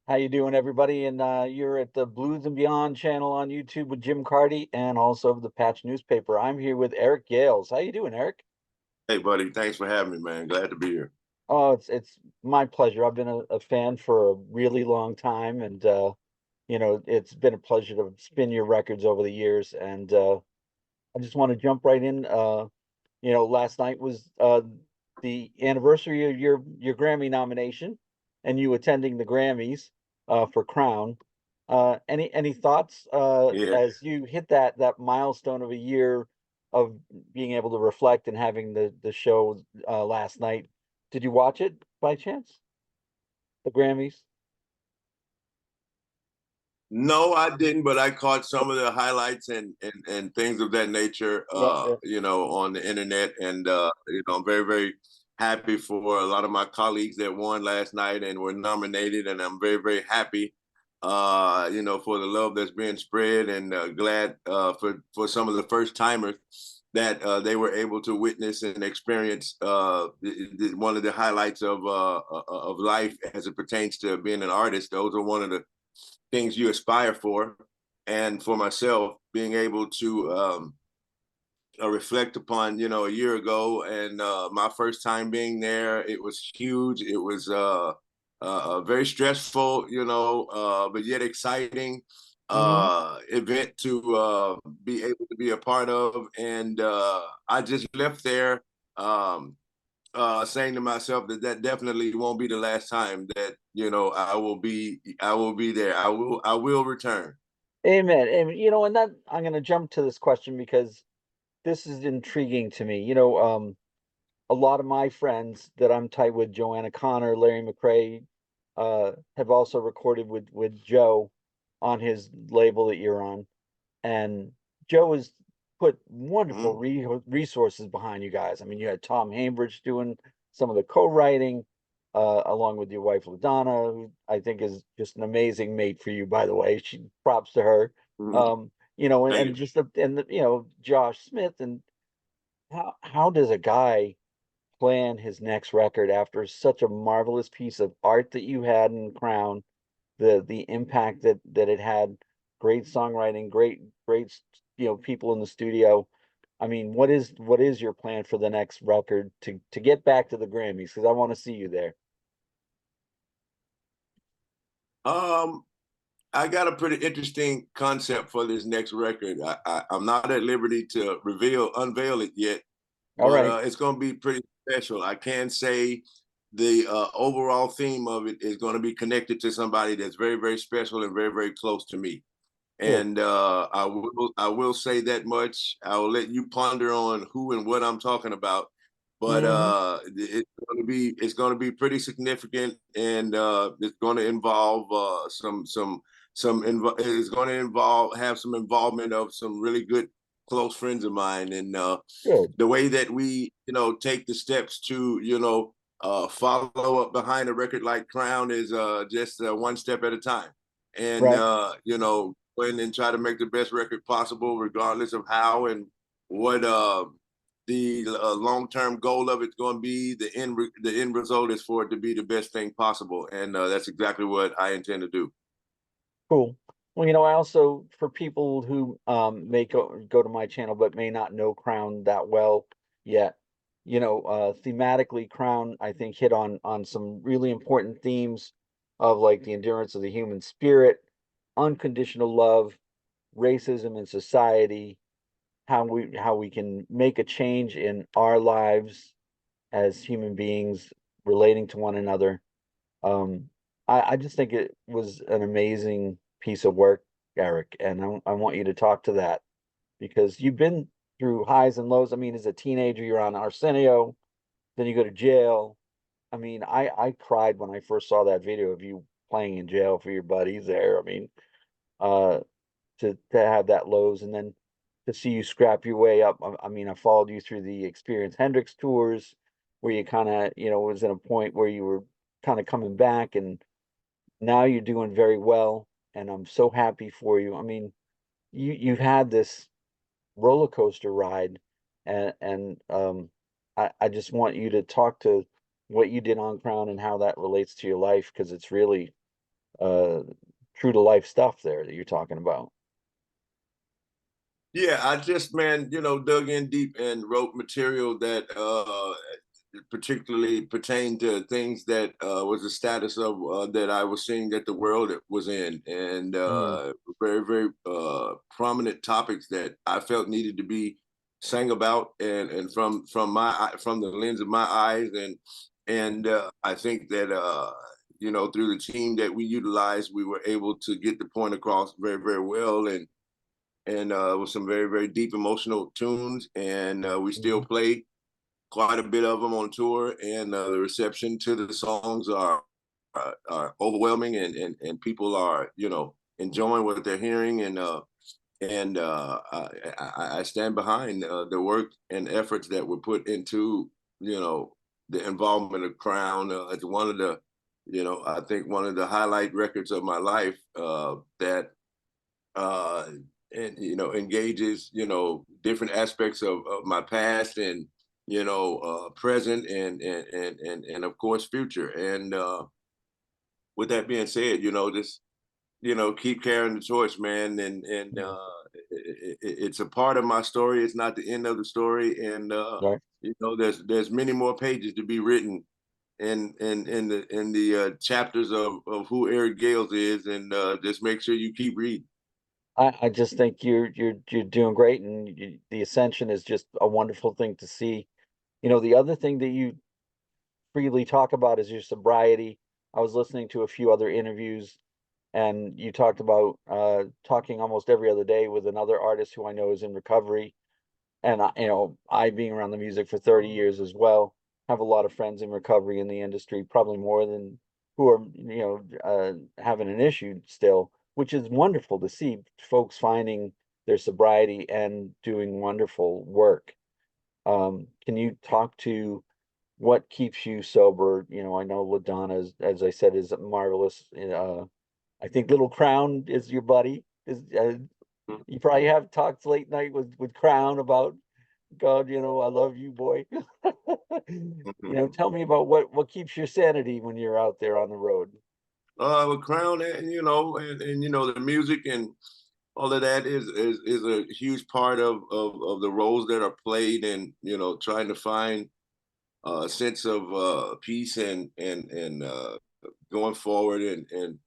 How you doing, everybody? And you're at the Blues and Beyond channel on YouTube with Jim Carty and also the Patch newspaper. I'm here with Eric Gales. How you doing, Eric? Hey, buddy, thanks for having me, man. Glad to be here. Oh, it's my pleasure. I've been a fan for a really long time, and it's been a pleasure to spin your records over the years. And I just want to jump right in. Last night was the anniversary of your Grammy nomination, and you attending the Grammys for Crown. Any thoughts Yeah. as you hit that milestone of a year of being able to reflect and having the show last night? Did you watch it by chance? The Grammys? No, I didn't, but I caught some of the highlights and things of that nature, Yeah, yeah. on the internet. And, I'm very, very happy for a lot of my colleagues that won last night and were nominated. And I'm very, very happy, for the love that's being spread and glad for some of the first timers that they were able to witness and experience one of the highlights of life as it pertains to being an artist. Those are one of the things you aspire for. And for myself, being able to reflect upon, a year ago and my first time being there, it was huge. It was very stressful, but yet exciting Hmm. event to be able to be a part of. And I just left there saying to myself that that definitely won't be the last time that I will be there. I will return. Amen. And and that I'm going to jump to this question because this is intriguing to me. A lot of my friends that I'm tight with, Joanna Connor, Larry McRae, have also recorded with Joe on his label that you're on, and Joe has put wonderful Mm-hmm. resources behind you guys. I mean, you had Tom Hambridge doing some of the co-writing, along with your wife LaDonna, who I think is just an amazing mate for you. By the way, she props to her. Mm-hmm. Thank And you. just Josh Smith, and how does a guy plan his next record after such a marvelous piece of art that you had in Crown, the impact that it had, great songwriting, great people in the studio. I mean, what is your plan for the next record to get back to the Grammys? Because I want to see you there. Um, I got a pretty interesting concept for this next record. I'm not at liberty to unveil it yet, All but right, it's going to be pretty special. I can say the overall theme of it is going to be connected to somebody that's very, very special and very, very close to me. good. And I will say that much. I will let you ponder on who and what I'm talking about. But Hmm. it's going to be pretty significant, and it's going to involve it's going to involve have some involvement of some really good close friends of mine, and Good. the way that we take the steps to follow up behind a record like Crown is just one step at a time, and Right. go and try to make the best record possible, regardless of how and what the long-term goal of it's going to be. The end result is for it to be the best thing possible, and that's exactly what I intend to do. Cool. Well, I also, for people who may go to my channel but may not know Crown that well yet, thematically, Crown I think hit on some really important themes of like the endurance of the human spirit, unconditional love, racism in society, how we can make a change in our lives as human beings relating to one another. um, I just think it was an amazing piece of work, Eric, and I want you to talk to that because you've been through highs and lows. I mean, as a teenager, you're on Arsenio, then you go to jail. I mean, I cried when I first saw that video of you playing in jail for your buddies there. I mean, uh, to have that lows and then to see you scrap your way up. I mean, I followed you through the Experience Hendrix tours where you kind of, was at a point where you were kind of coming back, and now you're doing very well, and I'm so happy for you. I mean, you've had this roller coaster ride, and I just want you to talk to what you did on Crown and how that relates to your life because it's really uh true to life stuff there that you're talking about. Yeah, I just, man, dug in deep and wrote material that particularly pertained to things that was the status of that I was seeing that the world was in, and Mm, very, very prominent topics that I felt needed to be sang about, and from the lens of my eyes, and I think that through the team that we utilized, we were able to get the point across very, very well, and with some very, very deep emotional tunes, and we still mhm. play quite a bit of them on tour, and the reception to the songs are overwhelming, and people are enjoying what they're hearing, and I stand behind the work and efforts that were put into you know the involvement of Crown. It's one of the I think one of the highlight records of my life that uh, and engages different aspects of my past and present and of course future. And with that being said, just keep carrying the torch, man. And Mm, it's a part of my story. It's not the end of the story. And right. there's many more pages to be written in the chapters of who Eric Gales is, and just make sure you keep reading. I just think you're doing great, and the ascension is just a wonderful thing to see. The other thing that you freely talk about is your sobriety. I was listening to a few other interviews, and you talked about talking almost every other day with another artist who I know is in recovery. And I being around the music for 30 years as well, have a lot of friends in recovery in the industry, probably more than who are, having an issue still, which is wonderful to see folks finding their sobriety and doing wonderful work. Can you talk to what keeps you sober? I know LaDonna, as I said, is marvelous. I think Little Crown is your buddy. You probably have talks late night with Crown about God, I love you, boy. Tell me about what keeps your sanity when you're out there on the road. With Crown, and the music and all of that is a huge part of the roles that are played, and trying to find a sense of peace and going forward, and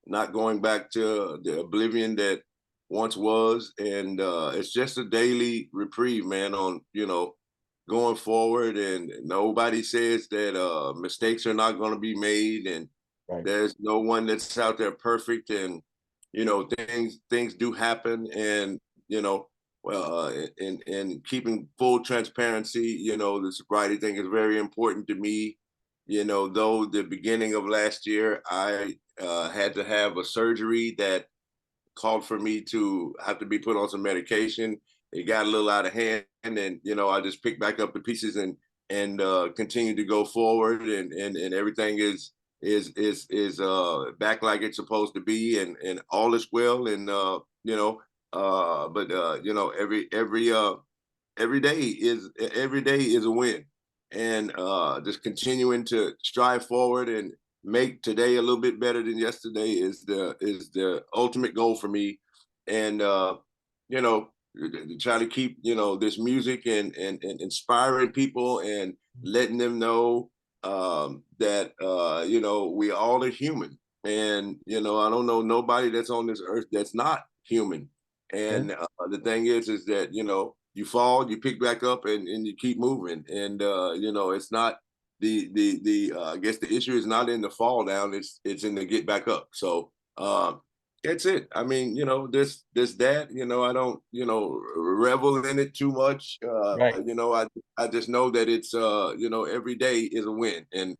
not going back to the oblivion that once was. And it's just a daily reprieve, man, on going forward. And nobody says that mistakes are not going to be made, and Right. there's no one that's out there perfect, and things do happen, and well, in keeping full transparency, the sobriety thing is very important to me. Though the beginning of last year, I had to have a surgery that called for me to have to be put on some medication. It got a little out of hand, and I just picked back up the pieces and continued to go forward, and everything is back like it's supposed to be, and all is well, and but every day is a win, and just continuing to strive forward and make today a little bit better than yesterday is the ultimate goal for me. And you know try to keep this music and inspiring people and letting them know that we all are human, and I don't know nobody that's on this earth that's not human. Yeah. And the thing is that you fall, you pick back up, and you keep moving. And it's not the I guess the issue is not in the fall down, it's in the get back up. So that's it. I mean, this that, I don't, revel in it too much. Right. I just know that it's every day is a win, and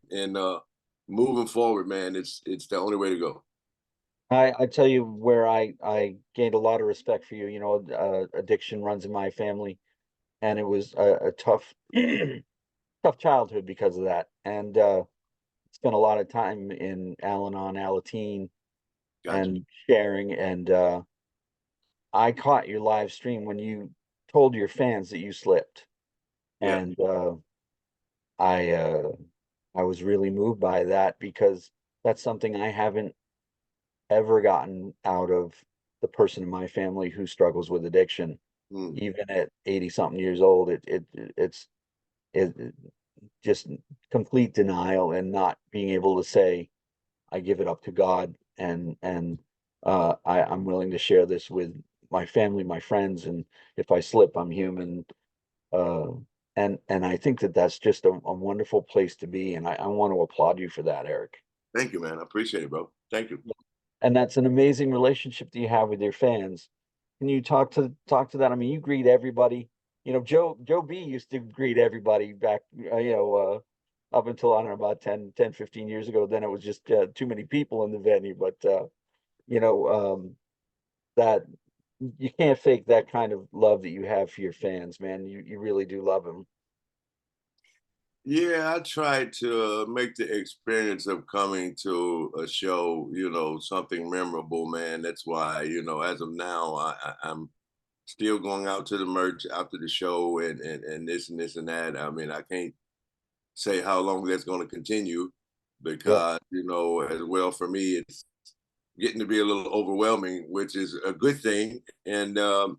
moving forward, man, it's the only way to go. I tell you where I gained a lot of respect for you. Addiction runs in my family, and it was a tough tough childhood because of that. And spent a lot of time in Al-Anon, Alateen, Gotcha. and sharing. And I caught your live stream when you told your fans that you slipped, Yeah. and I uh, I was really moved by that because that's something I haven't. ever gotten out of the person in my family who struggles with addiction, Mm. even at 80 something years old. It just complete denial and not being able to say, I give it up to God, and I'm willing to share this with my family, my friends, and if I slip, I'm human. Uh, and I think that that's just a wonderful place to be, and I want to applaud you for that, Eric. Thank you, man. I appreciate it, bro. Thank you. And that's an amazing relationship that you have with your fans. Can you talk to that? I mean, you greet everybody. You know, Joe B used to greet everybody back, up until, I don't know, about 15 years ago. Then it was just too many people in the venue. But you know, that you can't fake that kind of love that you have for your fans, man. You really do love them. Yeah, I try to make the experience of coming to a show, something memorable, man. That's why, as of now, I'm still going out to the merch after the show and this and this and that. I mean, I can't say how long that's going to continue Yeah, because, as well for me, it's getting to be a little overwhelming, which is a good thing. And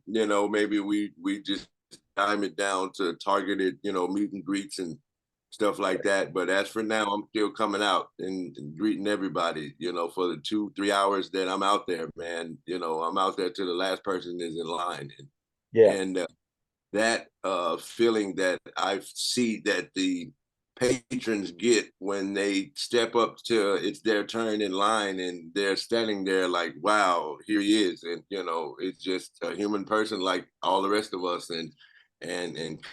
maybe we just time it down to targeted, meet and greets and stuff like that. But as for now, I'm still coming out and greeting everybody, for the 2 3 hours that I'm out there, man. I'm out there till the last person is in line, yeah, and that feeling that I see that the patrons get when they step up to it's their turn in line and they're standing there like, wow, here he is. And it's just a human person like all the rest of us, and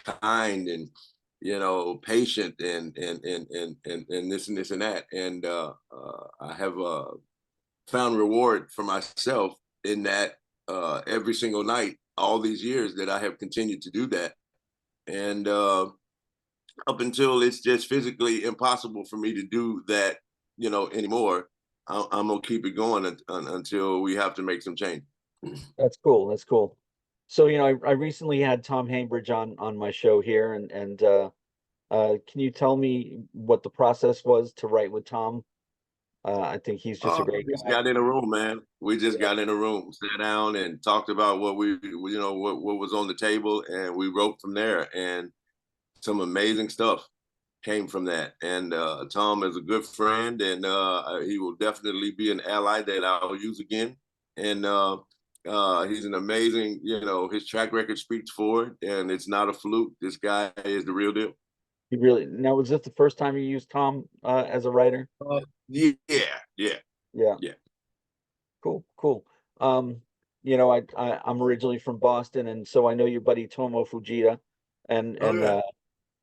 kind, and patient, and this and this and that. And I have found reward for myself in that every single night all these years that I have continued to do that. And up until it's just physically impossible for me to do that, anymore, I'm gonna keep it going until we have to make some change. that's cool. That's cool. So, I recently had Tom Hambridge on my show here, and can you tell me what the process was to write with Tom? I think he's just a We great just guy. got in a room, man. We just Yeah, got in a room, sat down, and talked about what was on the table, and we wrote from there. And some amazing stuff came from that. And Tom is a good friend, and he will definitely be an ally that I'll use again. And he's an amazing, his track record speaks for it, and it's not a fluke. This guy is the real deal. he really. Now, was this the first time you used Tom as a writer? Yeah, yeah, Yeah, yeah. cool, cool. Um, I'm originally from Boston, and so I know your buddy Tomo Fujita, Oh and yeah,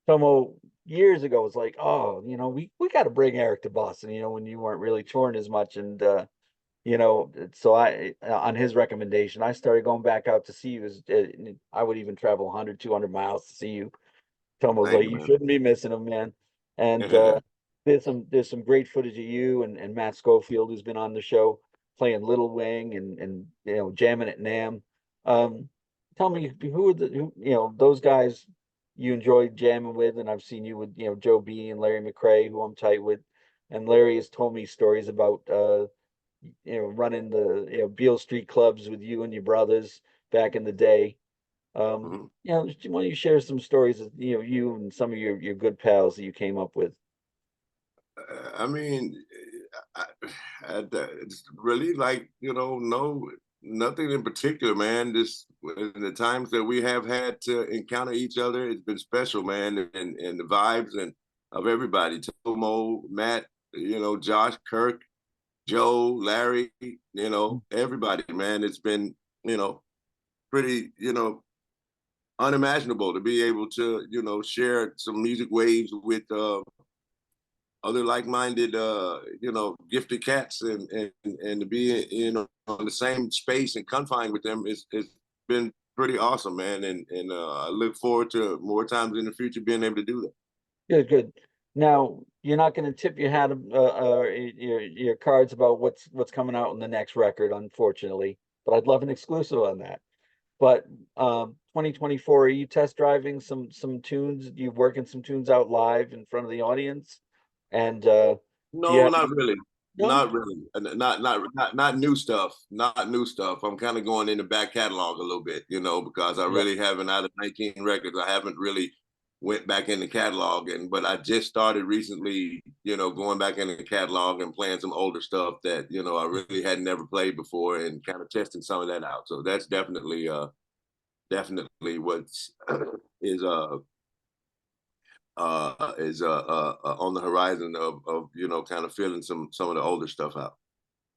Tomo years ago was like, oh, we got to bring Eric to Boston, when you weren't really touring as much, and so on his recommendation, I started going back out to see you. I would even travel 100, 200 miles to see you. Tom was thank like, you, you man. shouldn't be missing him, man. And there's some great footage of you and Matt Schofield, who's been on the show, playing Little Wing and jamming at Nam. Um, Tell me, who those guys you enjoy jamming with, and I've seen you with Joe B and Larry McCrae, who I'm tight with, and Larry has told me stories about running the Beale Street clubs with you and your brothers back in the day. Mhm. Why don't you share some stories of you and some of your good pals that you came up with? I mean, I, it's really like no, nothing in particular, man. Just in the times that we have had to encounter each other, it's been special, man, and the vibes and of everybody, Tomo, Matt, Josh, Kirk, Joe, Larry, everybody, man. It's been pretty unimaginable to be able to share some music waves with other like-minded gifted cats, and to be on the same space and confined with them is been pretty awesome, man. And I look forward to more times in the future being able to do that. Good, good. Now you're not going to tip your hat, your cards about what's coming out in the next record, unfortunately. But I'd love an exclusive on that. But 2024, are you test driving some tunes? You working some tunes out live in front of the audience? And do you No, have not really. No? not really. Not new stuff. Not new stuff. I'm kind of going in the back catalog a little bit, because I Yeah. really haven't out of 19 records. I haven't really went back in the catalog, but I just started recently, going back in the catalog and playing some older stuff that I really had never played before, and kind of testing some of that out. So that's definitely what's is on the horizon of kind of feeling some of the older stuff out.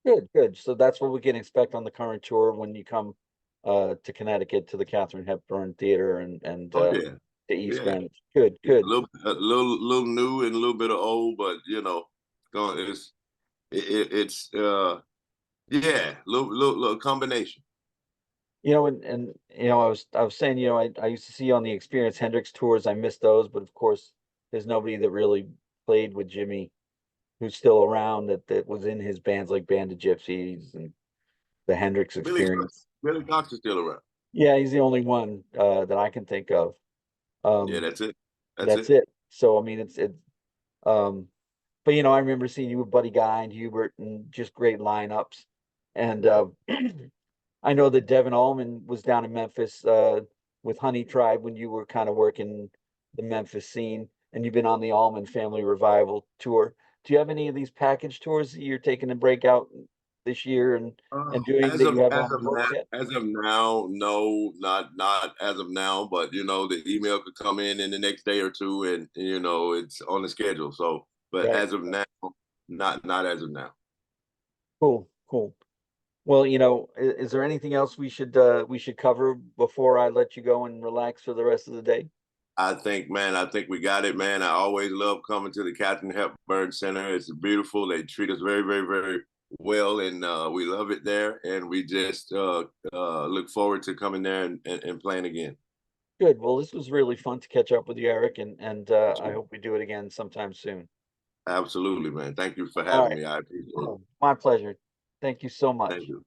Good, good. So that's what we can expect on the current tour when you come to Connecticut to the Katharine Hepburn Theater and Oh yeah, the East yeah, End. Good, yeah. good. A little new and a little bit of old, but going it's yeah, little combination. And I was saying, I used to see you on the Experience Hendrix tours. I missed those, but of course, there's nobody that really played with Jimmy who's still around that was in his bands like Band of Gypsies and the Hendrix Billy Experience. Billy Cox is still around. Yeah, he's the only one that I can think of. Yeah, Um, that's it. That's that's it. it. So I mean, it's um, but I remember seeing you with Buddy Guy and Hubert and just great lineups. And I know that Devin Allman was down in Memphis with Honey Tribe when you were kind of working the Memphis scene, and you've been on the Allman Family Revival tour. Do you have any of these package tours that you're taking to break out this year and doing As that of you have as on the of books now, yet? no, not as of now. But the email could come in the next day or two, and it's on the schedule. So, but Right. as of now, not as of now. Cool, cool. Well, is there anything else we should cover before I let you go and relax for the rest of the day? I think we got it, man. I always love coming to the Catherine Hepburn Center. It's beautiful. They treat us very, very, very well, and we love it there. And we just look forward to coming there and playing again. Good. Well, this was really fun to catch up with you, Eric, and I hope we do it again sometime soon. Absolutely, man. Thank you for All having right. me. I appreciate it. Oh, my pleasure. Thank you so Thank much. you.